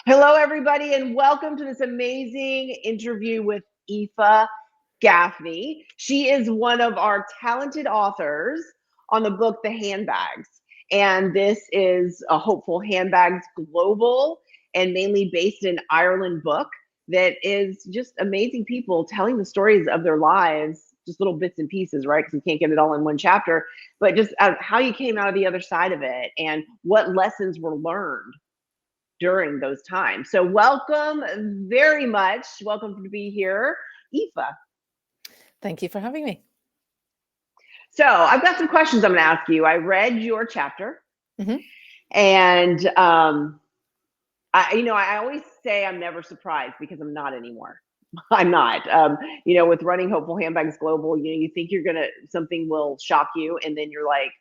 Hello, everybody, and welcome to this amazing interview with Aoife Gaffney. She is one of our talented authors on the book, The Handbags. And this is a Hopefull Handbags Global and mainly based in Ireland book that is just amazing people telling the stories of their lives, just little bits and pieces, right? Because we can't get it all in one chapter, but just how you came out of the other side of it and what lessons were learned during those times. So welcome very much. Welcome to be here, Aoife. Thank you for having me. So I've got some questions I'm going to ask you. I read your chapter, and I always say I'm never surprised because I'm not anymore. I'm not. With running Hopefull Handbags Global, you think something will shock you, and then you're like,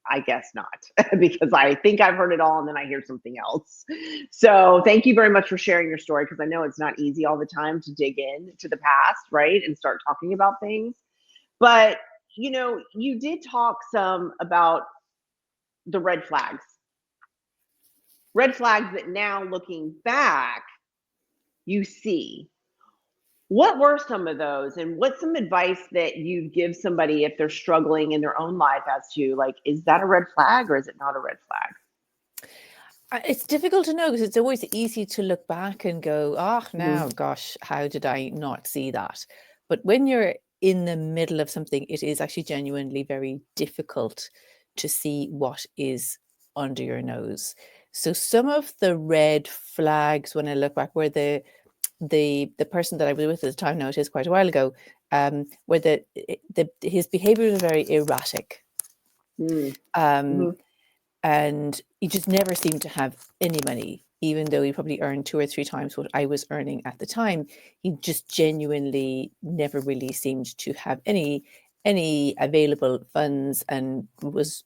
I guess not, because I think I've heard it all and then I hear something else. So thank you very much for sharing your story, because I know it's not easy all the time to dig in to the past, right, and start talking about things. But, you did talk some about the red flags that now looking back, you see. What were some of those, and what's some advice that you'd give somebody if they're struggling in their own life as to, like, is that a red flag or is it not a red flag? It's difficult to know because it's always easy to look back and go, gosh, how did I not see that? But when you're in the middle of something, it is actually genuinely very difficult to see what is under your nose. So some of the red flags, when I look back, were the person that I was with at the time, now it is quite a while ago, where his behavior was very erratic. And he just never seemed to have any money, even though he probably earned 2 or 3 times what I was earning at the time. He just genuinely never really seemed to have any available funds, and was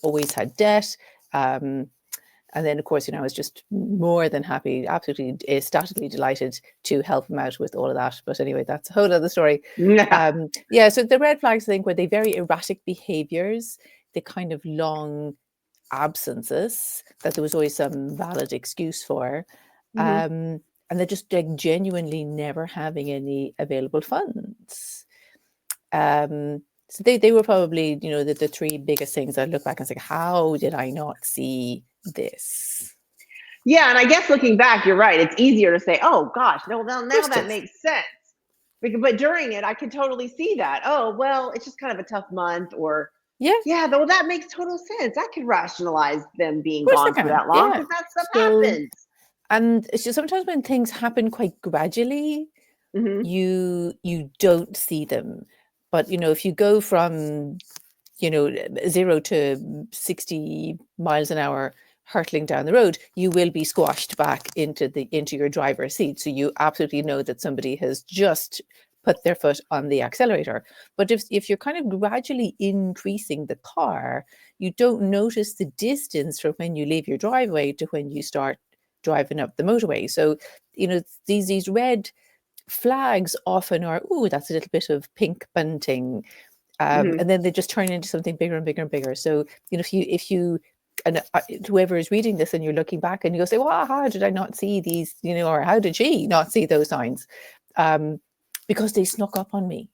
always had debt. And then, of course, I was just more than happy, absolutely ecstatically delighted to help him out with all of that. But anyway, that's a whole other story. So the red flags, I think, were the very erratic behaviors, the kind of long absences that there was always some valid excuse for. And they're just like genuinely never having any available funds. So they were probably, the 3 biggest things I look back and say, how did I not see this? Yeah, and I guess looking back, you're right. It's easier to say, oh gosh, now that makes sense. But during it, I could totally see that. Oh, well, it's just kind of a tough month, or well, that makes total sense. I could rationalize them being gone for that long because that stuff happens. And it's just sometimes when things happen quite gradually, you don't see them. But, if you go from, 0 to 60 miles an hour hurtling down the road, you will be squashed back into your driver's seat. So you absolutely know that somebody has just put their foot on the accelerator. But if you're kind of gradually increasing the car, you don't notice the distance from when you leave your driveway to when you start driving up the motorway. So, these red flags often are, that's a little bit of pink bunting. And then they just turn into something bigger and bigger and bigger. So, if you and whoever is reading this and you're looking back and you go say, well, how did I not see these, or how did she not see those signs? Because they snuck up on me,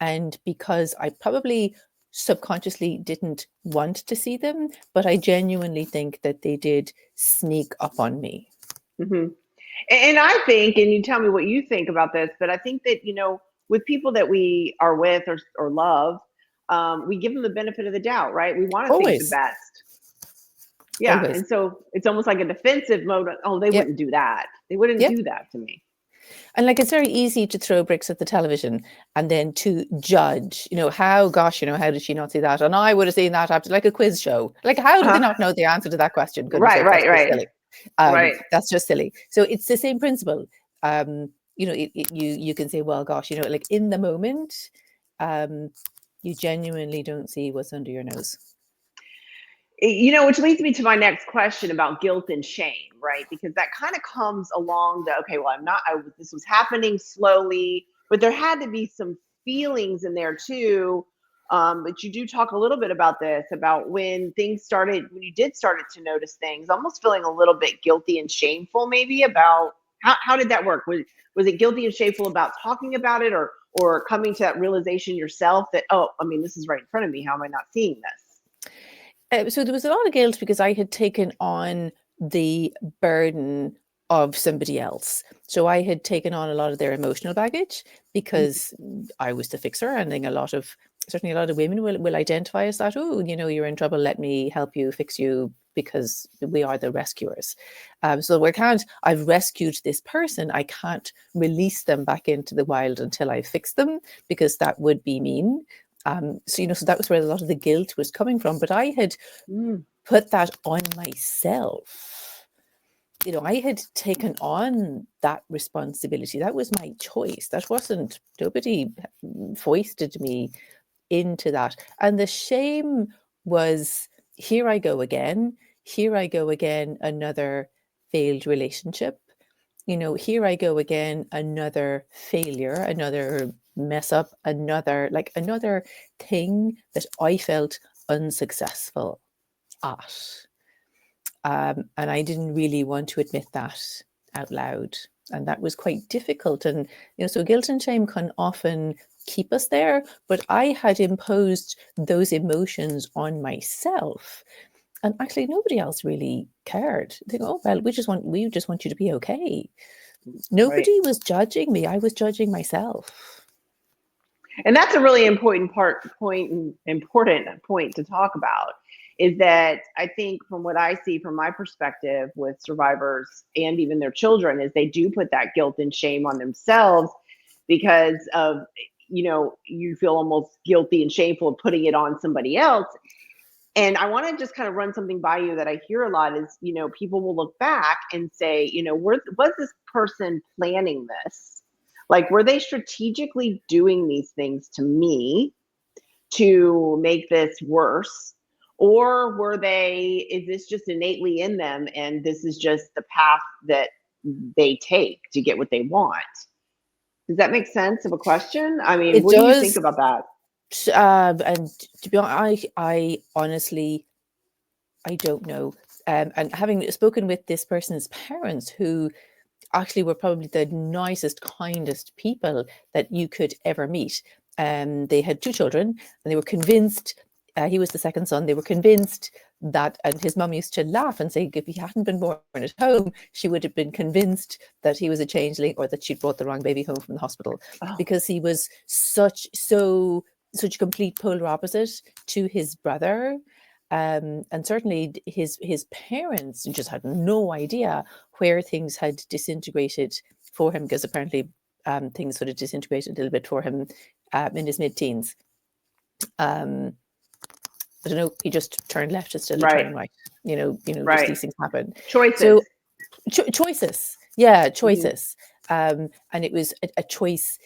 and because I probably subconsciously didn't want to see them, but I genuinely think that they did sneak up on me. And I think, and you tell me what you think about this, but I think that, with people that we are with or love, we give them the benefit of the doubt, right? We want to think the best. Yeah. Always. And so it's almost like a defensive mode. Oh, they wouldn't do that. They wouldn't do that to me. And it's very easy to throw bricks at the television and then to judge, how did she not see that? And I would have seen that after like a quiz show. Like, how do they not know the answer to that question? Right. That's just silly. So it's the same principle. You can say, well, gosh, like in the moment, you genuinely don't see what's under your nose. Which leads me to my next question about guilt and shame, right? Because that kind of comes along this was happening slowly, but there had to be some feelings in there too But you do talk a little bit about this, about when you did start to notice things, almost feeling a little bit guilty and shameful, maybe about how did that work? Was it guilty and shameful about talking about it, or coming to that realization yourself that, oh, I mean, this is right in front of me. How am I not seeing this? So there was a lot of guilt because I had taken on the burden of somebody else. So I had taken on a lot of their emotional baggage because I was the fixer, and then certainly a lot of women will identify as that. Oh, you're in trouble. Let me help you, fix you, because we are the rescuers. So I've rescued this person. I can't release them back into the wild until I fix them, because that would be mean. So that was where a lot of the guilt was coming from. But I had put that on myself. I had taken on that responsibility. That was my choice. Nobody foisted me into that. And the shame was, here I go again, another failed relationship. Here I go again, another failure, another mess up, another thing that I felt unsuccessful at. And I didn't really want to admit that out loud. And that was quite difficult. And, so guilt and shame can often keep us there. But I had imposed those emotions on myself. And actually, nobody else really cared. They go, oh, well, we just want you to be okay. Nobody was judging me. I was judging myself. And that's a really important point to talk about, is that I think, from what I see from my perspective with survivors and even their children, is they do put that guilt and shame on themselves because of, you feel almost guilty and shameful of putting it on somebody else. And I want to just kind of run something by you that I hear a lot is, people will look back and say, was this person planning this? Like, were they strategically doing these things to me to make this worse? Or is this just innately in them, and this is just the path that they take to get what they want? Does that make sense of a question? I mean, what do you think about that? And to be honest, I honestly, I don't know. And having spoken with this person's parents, who actually were probably the nicest, kindest people that you could ever meet. They had 2 children, and they were convinced, he was the second son, they were convinced that, and his mum used to laugh and say if he hadn't been born at home, she would have been convinced that he was a changeling, or that she'd brought the wrong baby home from the hospital, because he was such a complete polar opposite to his brother. And certainly his parents just had no idea where things had disintegrated for him, because apparently things sort of disintegrated a little bit for him in his mid-teens. I don't know, he just turned left instead of turning right. Just these things happen. Choices. So choices. Yeah, choices. And it was a choice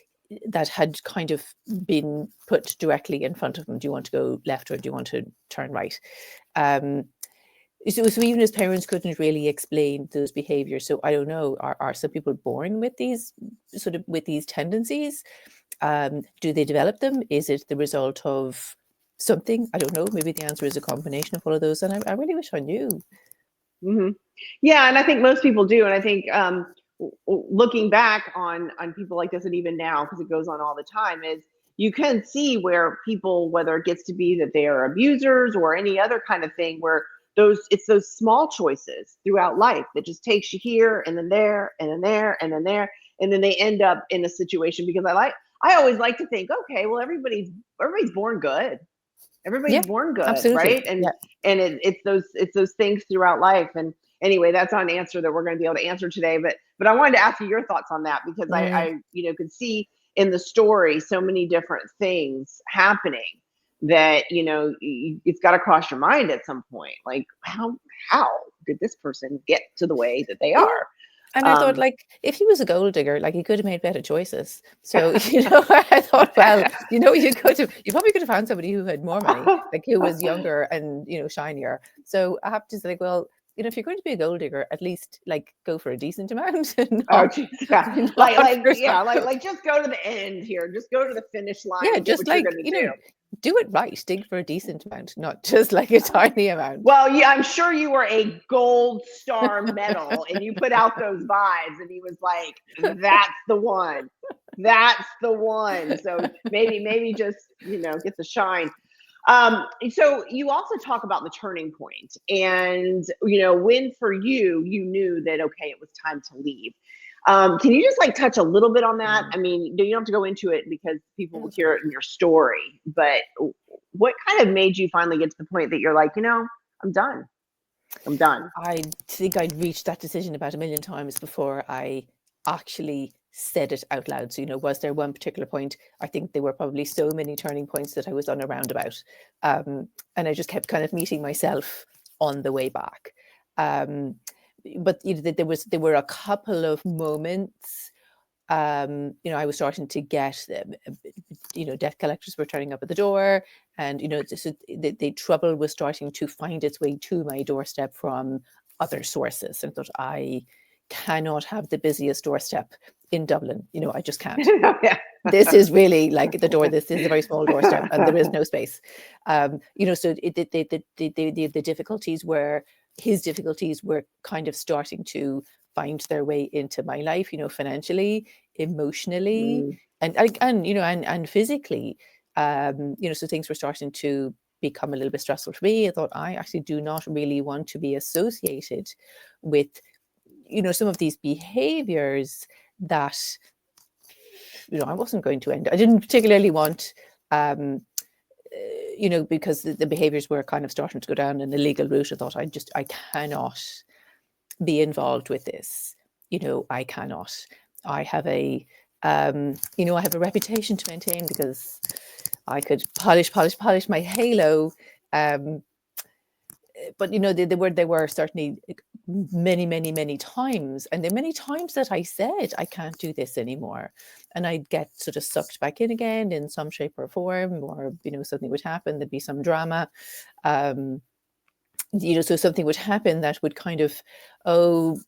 that had kind of been put directly in front of him. Do you want to go left, or do you want to turn right? So even his parents couldn't really explain those behaviors. So I don't know, are some people born with these tendencies? Do they develop them? Is it the result of something? I don't know. Maybe the answer is a combination of all of those. And I really wish I knew. Mm-hmm. Yeah, and I think most people do. And I think looking back on people like this, and even now, because it goes on all the time, is you can see where people, whether it gets to be that they are abusers or any other kind of thing, where it's those small choices throughout life that just takes you here and then there and then there and then there, and then they end up in a situation. Because I always like to think, okay, well, everybody's born good. Everybody's born good, absolutely. right? And it's those things throughout life. And anyway, that's not an answer that we're going to be able to answer today. But I wanted to ask you your thoughts on that, because I could see in the story so many different things happening that it's got to cross your mind at some point. Like, how did this person get to the way that they are? And I thought, if he was a gold digger, he could have made better choices. So, I thought, well, you probably could have found somebody who had more money, who was younger and, shinier. So I have to say, well, if you're going to be a gold digger, at least like go for a decent amount. And Oh, not, geez, yeah. Like just go to the end here. Just go to the finish line and get just what you're going to do. Do it right. Dig for a decent amount, not just like a tiny amount. Well, yeah, I'm sure you were a gold star medal and you put out those vibes and he was like, that's the one. That's the one. So maybe just, get the shine. So you also talk about the turning point and, when for you knew that, okay, it was time to leave. Can you just like touch a little bit on that? I mean, you don't have to go into it because people will hear it in your story, but what kind of made you finally get to the point that you're like, I'm done. I'm done. I think I'd reached that decision about 1 million times before I actually said it out loud. So, was there one particular point? I think there were probably so many turning points that I was on a roundabout. And I just kept kind of meeting myself on the way back. But there were a couple of moments. I was starting to get, debt collectors were turning up at the door, and the trouble was starting to find its way to my doorstep from other sources. And I thought, I cannot have the busiest doorstep in Dublin. I just can't. Yeah. This is really like the door. This is a very small doorstep, and there is no space. So the difficulties were, his difficulties were kind of starting to find their way into my life, financially, emotionally, and physically. So things were starting to become a little bit stressful for me. I thought, I actually do not really want to be associated with, some of these behaviors that, I wasn't going to end. I didn't particularly want, because the behaviors were kind of starting to go down an illegal route. I thought, I cannot be involved with this. I cannot. I have a reputation to maintain, because I could polish my halo. But there were certainly many times, and there are many times that I said, I can't do this anymore, and I'd get sort of sucked back in again in some shape or form, or something would happen, there'd be some drama. So something would happen that would kind of, pull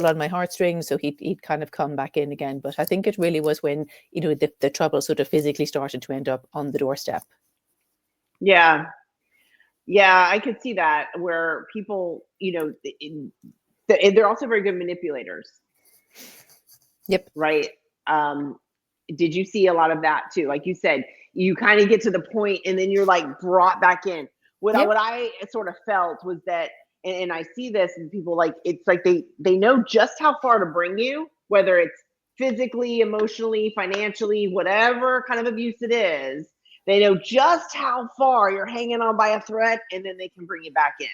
on my heartstrings. So he'd kind of come back in again. But I think it really was when, the trouble sort of physically started to end up on the doorstep. Yeah. Yeah, I could see that, where people, they're also very good manipulators. Yep. Right. Did you see a lot of that too? Like you said, you kind of get to the point and then you're like brought back in. What I sort of felt was that, and I see this in people, like, it's like they know just how far to bring you, whether it's physically, emotionally, financially, whatever kind of abuse it is. They know just how far you're hanging on by a thread, and then they can bring you back in.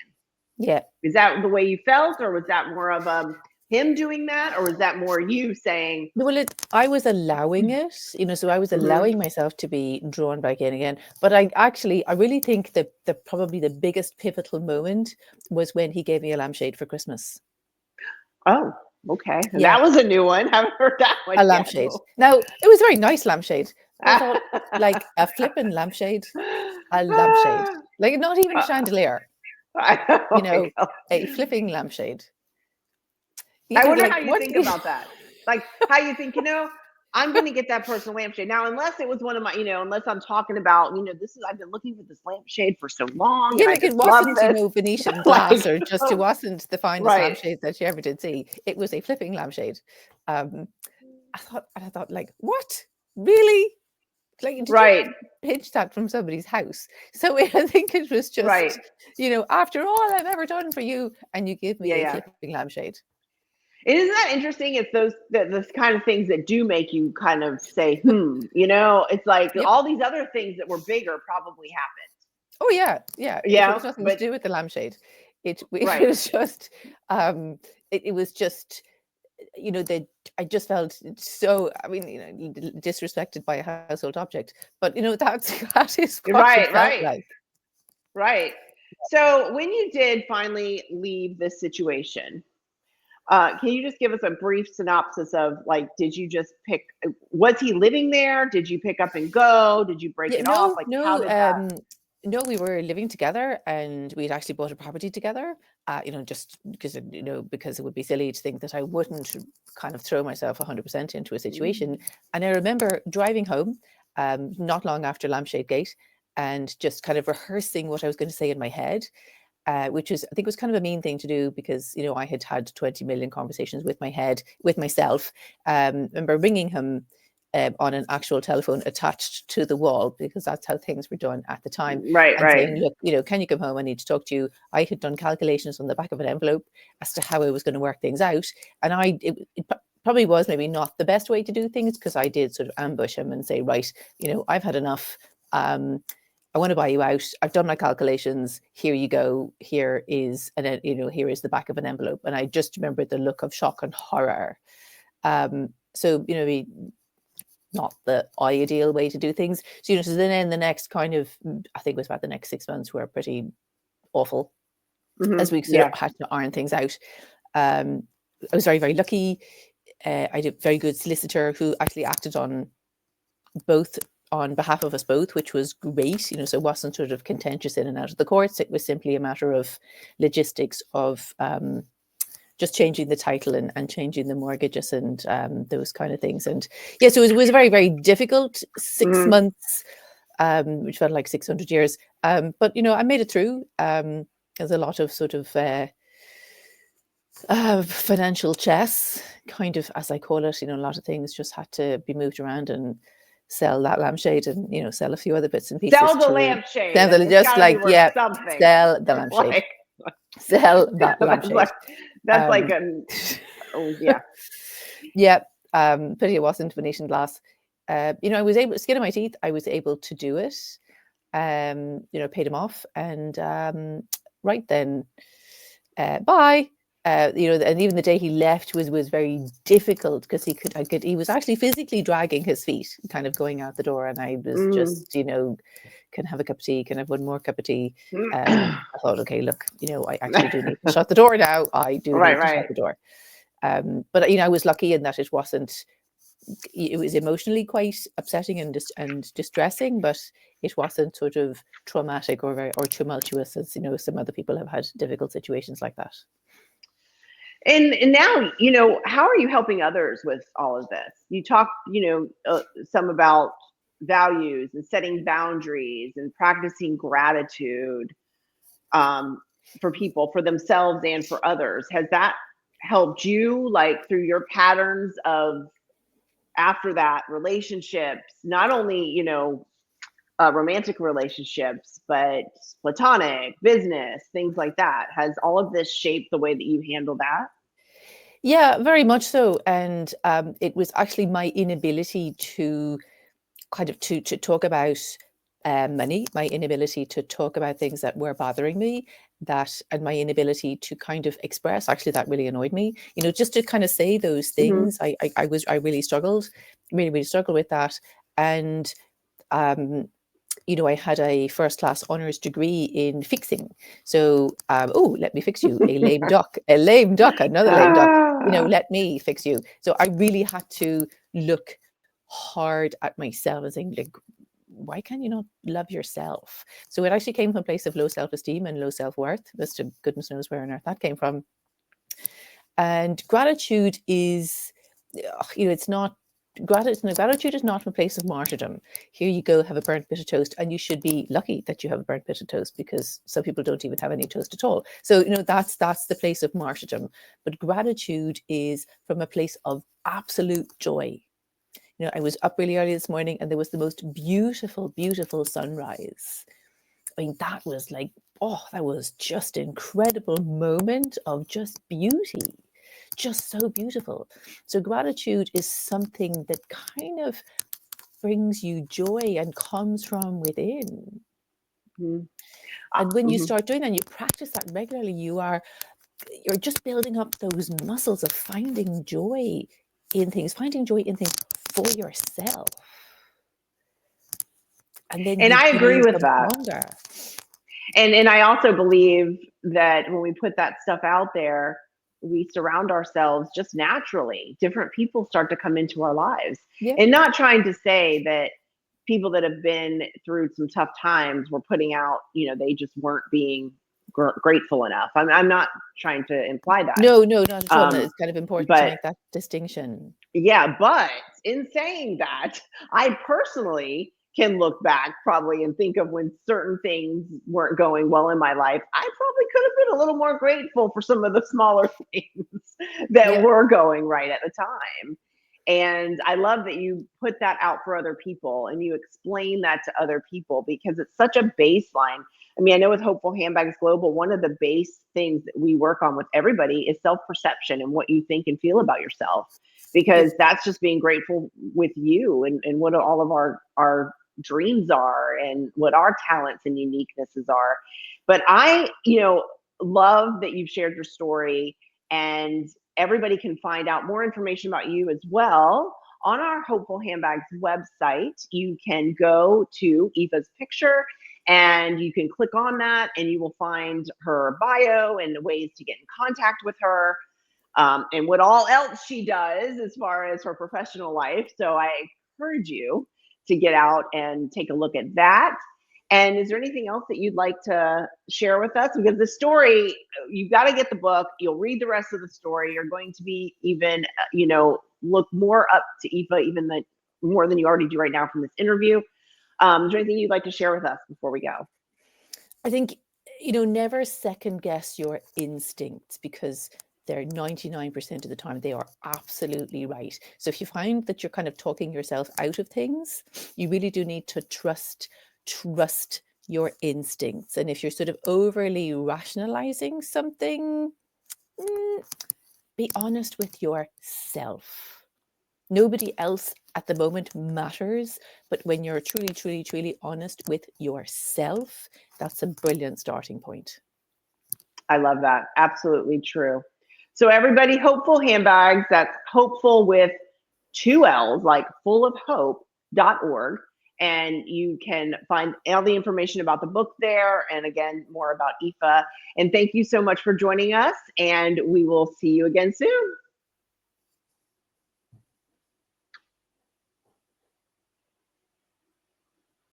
Yeah. Is that the way you felt, or was that more of him doing that, or was that more you saying? Well, I was allowing it, so I was allowing myself to be drawn back in again. But I really think that probably the biggest pivotal moment was when he gave me a lampshade for Christmas. Oh, okay. Yeah. That was a new one. I haven't heard that one. A lampshade. Now, it was a very nice lampshade. I thought, like a flippin' lampshade, a lampshade, like not even a chandelier. A flipping lampshade. I wonder how you think about that. Like how you think, I'm going to get that person a lampshade. Now, unless it was one of my, unless I'm talking about, I've been looking for this lampshade for so long. Yeah, like it wasn't, Venetian glass, or just, it wasn't the finest lampshade that you ever did see. It was a flipping lampshade. I thought, like, what? Really? Like, did you pitch that from somebody's house? So I think it was just, after all I've ever done for you, and you give me a flipping lampshade. Isn't that interesting? It's those kind of things that do make you kind of say, it's like all these other things that were bigger probably happened. Oh yeah. It has nothing to do with the lampshade. It was just, it was just, I just felt so, disrespected by a household object, but that is what it felt like. Right. So when you did finally leave this situation, can you just give us a brief synopsis of, like, did you just was he living there? Did you pick up and go? Did you break it off? Like, how did that? No, we were living together, and we'd actually bought a property together. Just because because it would be silly to think that I wouldn't kind of throw myself 100% into a situation. And I remember driving home, not long after Lampshade Gate, and just kind of rehearsing what I was going to say in my head. Which was, I think, was kind of a mean thing to do, because I had had 20 million conversations with myself. Remember ringing him on an actual telephone attached to the wall, because that's how things were done at the time. Right, and saying, look, can you come home? I need to talk to you. I had done calculations on the back of an envelope as to how I was going to work things out, and it probably was maybe not the best way to do things, because I did sort of ambush him and say, right, I've had enough. I want to buy you out. I've done my calculations. Here you go. Here is here is the back of an envelope. And I just remember the look of shock and horror. So not the ideal way to do things. So then the next kind of, I think it was about the next 6 months, were pretty awful, as we sort of had to iron things out. I was very, very lucky. I had a very good solicitor who actually acted on behalf of us both, which was great. So it wasn't sort of contentious in and out of the courts. It was simply a matter of logistics of just changing the title and changing the mortgages and those kind of things. And yeah, so it was a very, very difficult 6 months, which felt like 600 years. But I made it through. There's a lot of sort of financial chess, kind of, as I call it. A lot of things just had to be moved around, and sell that lampshade, and sell a few other bits and pieces. Sell the lampshade. Just like, something. Sell the lampshade. Sell that lampshade. That's like yeah. Pity it wasn't Venetian glass. I was able, skin of my teeth, I was able to do it. Paid him off, and right then, bye. And even the day he left was very difficult, because he was actually physically dragging his feet, kind of going out the door, and I was just, can I have a cup of tea? Can I have one more cup of tea? I thought, okay, look, I actually do need to shut the door now. I do need to shut the door. But I was lucky in that it was emotionally quite upsetting and distressing, but it wasn't sort of traumatic or tumultuous, as some other people have had difficult situations like that. And now, how are you helping others with all of this? You talk, some about values and setting boundaries and practicing gratitude for people, for themselves and for others. Has that helped you, like, through your patterns of, after that, relationships, not only, romantic relationships, but platonic, business, things like that? Has all of this shaped the way that you handle that? Yeah, very much so. And it was actually my inability to kind of to talk about money, my inability to talk about things that were bothering me, and my inability to kind of express, actually, that really annoyed me. Just to kind of say those things, I really struggled with that. And I had a first-class honours degree in fixing. So, let me fix you, a lame duck, another lame duck. Let me fix you. So I really had to look hard at myself and saying, like, why can you not love yourself? So it actually came from a place of low self-esteem and low self-worth. As to goodness knows where on earth that came from. And gratitude is, it's not. Gratitude is not from a place of martyrdom. Here you go, have a burnt bit of toast, and you should be lucky that you have a burnt bit of toast, because some people don't even have any toast at all. So that's the place of martyrdom. But gratitude is from a place of absolute joy. I was up really early this morning, and there was the most beautiful, beautiful sunrise. I mean, that was like, that was just an incredible moment of just beauty. Just so beautiful. So gratitude is something that kind of brings you joy and comes from within. And when you start doing that and you practice that regularly, you're just building up those muscles of finding joy in things for yourself. And I agree with that. Stronger. And I also believe that when we put that stuff out there, we surround ourselves just naturally. Different people start to come into our lives. Yeah. And not trying to say that people that have been through some tough times were putting out, they just weren't being grateful enough. I'm not trying to imply that. No, not at all. Um, It's kind of important to but make that distinction. yeah, but in saying that, I personally can look back probably and think of when certain things weren't going well in my life. I probably could have been a little more grateful for some of the smaller things that Yeah. were going right at the time. And I love that you put that out for other people and you explain that to other people, because it's such a baseline. I mean, I know with Hopefull Handbags Global, one of the base things that we work on with everybody is self-perception and what you think and feel about yourself, Yep. because that's just being grateful with you and what all of our dreams are and what our talents and uniquenesses are. But I, love that you've shared your story, and everybody can find out more information about you as well on our Hopefull Handbags website. You can go to Aoife's picture and you can click on that and you will find her bio and ways to get in contact with her, and what all else she does as far as her professional life. So I encourage you to get out and take a look at that. And is there anything else that you'd like to share with us? Because the story, you've got to get the book. You'll read the rest of the story. You're going to be even, look more up to Aoife, even more than you already do right now from this interview. Is there anything you'd like to share with us before we go? I think, never second guess your instincts, because they're 99% of the time, they are absolutely right. So if you find that you're kind of talking yourself out of things, you really do need to trust your instincts. And if you're sort of overly rationalizing something, be honest with yourself. Nobody else at the moment matters, but when you're truly honest with yourself, that's a brilliant starting point. I love that. Absolutely true. So everybody, Hopefull Handbags, that's hopeful with 2 L's, like full of hope.org. And you can find all the information about the book there. And again, more about Aoife. And thank you so much for joining us. And we will see you again soon.